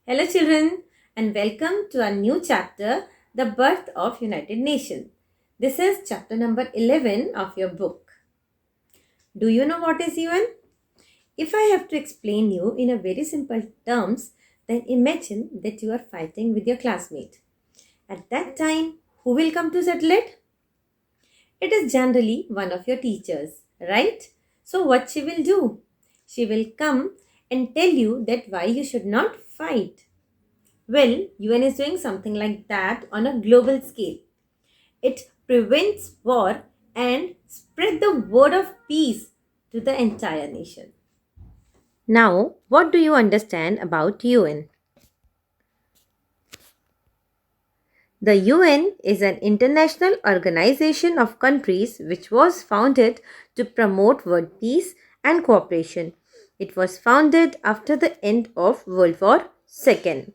Hello children and welcome to our new chapter, The Birth of United Nations. This is chapter number 11 of your book. Do you know what is UN? If I have to explain you in a very simple terms, then imagine that you are fighting with your classmate. At that time, who will come to settle it? It is generally one of your teachers, right? So what she will do? She will come and tell you that why you should not fight. Well, UN is doing something like that on a global scale. It prevents war and spread the word of peace to the entire nation. Now, what do you understand about UN? The UN is an international organization of countries which was founded to promote world peace and cooperation. It was founded after the end of World War II.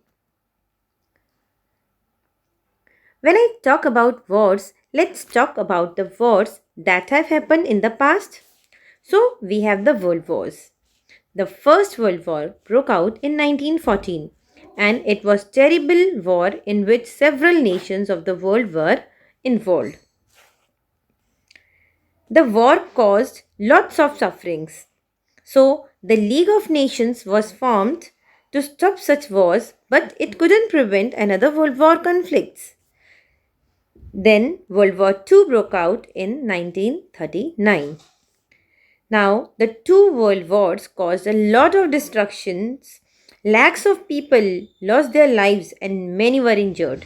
When I talk about wars, let's talk about the wars that have happened in the past. So, we have the World Wars. The First World War broke out in 1914 and it was a terrible war in which several nations of the world were involved. The war caused lots of sufferings. So, the League of Nations was formed to stop such wars, but it couldn't prevent another World War conflicts. Then World War II broke out in 1939. Now, the two world wars caused a lot of destructions. Lakhs of people lost their lives and many were injured.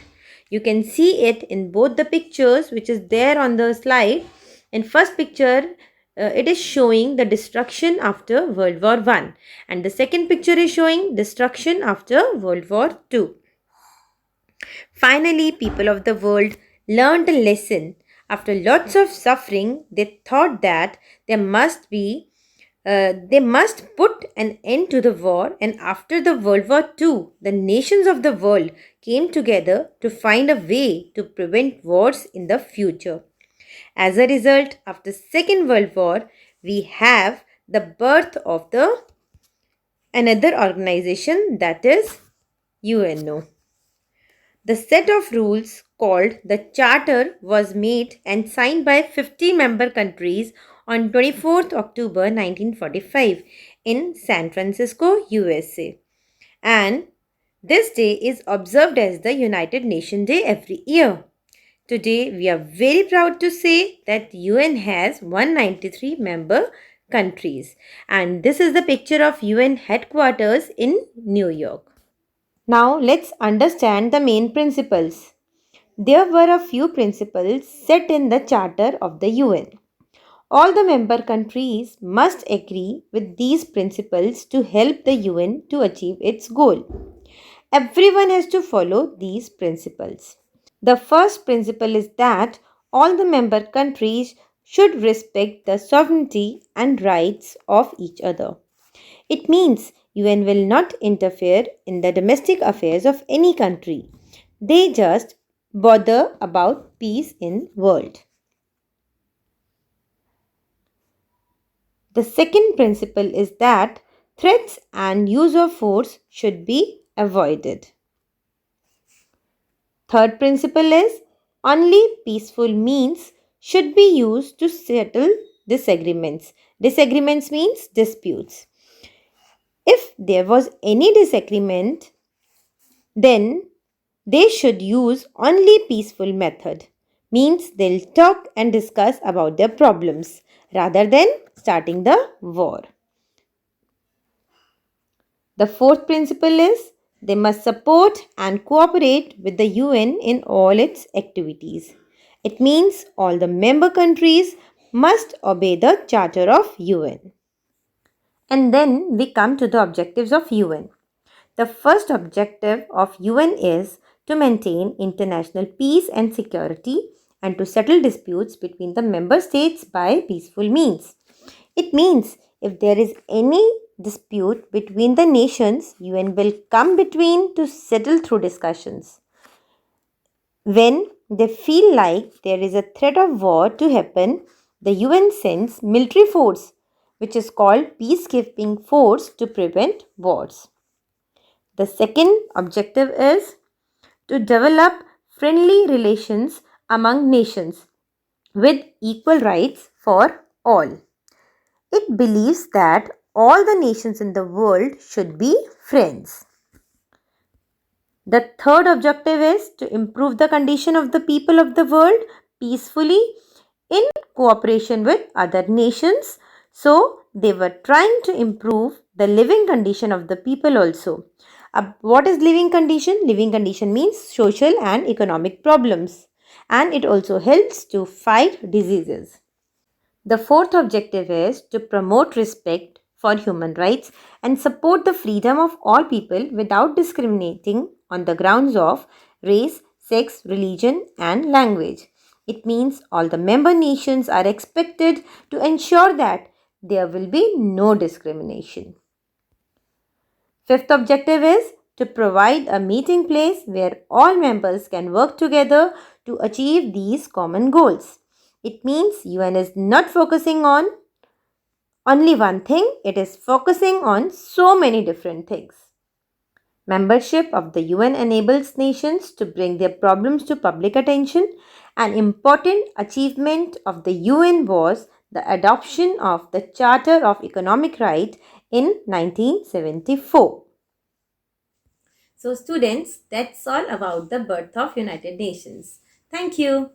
You can see it in both the pictures which is there on the slide. In first picture, it is showing the destruction after World War I and the second picture is showing destruction after World War II. Finally, people of the world learned a lesson. After lots of suffering, they thought that they must put an end to the war. And after the World War II, the nations of the world came together to find a way to prevent wars in the future. As a result, after Second World War, we have the birth of the another organization, that is UNO. The set of rules called the Charter was made and signed by 50 member countries on 24th October 1945 in San Francisco, USA. And this day is observed as the United Nations Day every year. Today, we are very proud to say that UN has 193 member countries. And this is the picture of UN headquarters in New York. Now let's understand the main principles. There were a few principles set in the Charter of the UN. All the member countries must agree with these principles to help the UN to achieve its goal. Everyone has to follow these principles. The first principle is that all the member countries should respect the sovereignty and rights of each other. It means UN will not interfere in the domestic affairs of any country. They just bother about peace in world. The second principle is that threats and use of force should be avoided. Third principle is only peaceful means should be used to settle disagreements. Disagreements means disputes. If there was any disagreement, then they should use only peaceful method. Means they'll talk and discuss about their problems rather than starting the war. The fourth principle is they must support and cooperate with the UN in all its activities. It means all the member countries must obey the Charter of UN. And then we come to the objectives of UN. The first objective of UN is to maintain international peace and security and to settle disputes between the member states by peaceful means. It means if there is any dispute between the nations, UN will come between to settle through discussions. When they feel like there is a threat of war to happen, the UN sends military force, which is called peacekeeping force, to prevent wars. The second objective is to develop friendly relations among nations with equal rights for all. It believes that all the nations in the world should be friends. The third objective is to improve the condition of the people of the world peacefully in cooperation with other nations. So, they were trying to improve the living condition of the people also. What is living condition? Living condition means social and economic problems, and it also helps to fight diseases. The fourth objective is to promote respect for human rights and support the freedom of all people without discriminating on the grounds of race, sex, religion, and language. It means all the member nations are expected to ensure that there will be no discrimination. Fifth objective is to provide a meeting place where all members can work together to achieve these common goals. It means UN is not focusing on only one thing, it is focusing on so many different things. Membership of the UN enables nations to bring their problems to public attention. An important achievement of the UN was the adoption of the Charter of Economic Rights in 1974. So students, that's all about the birth of United Nations. Thank you.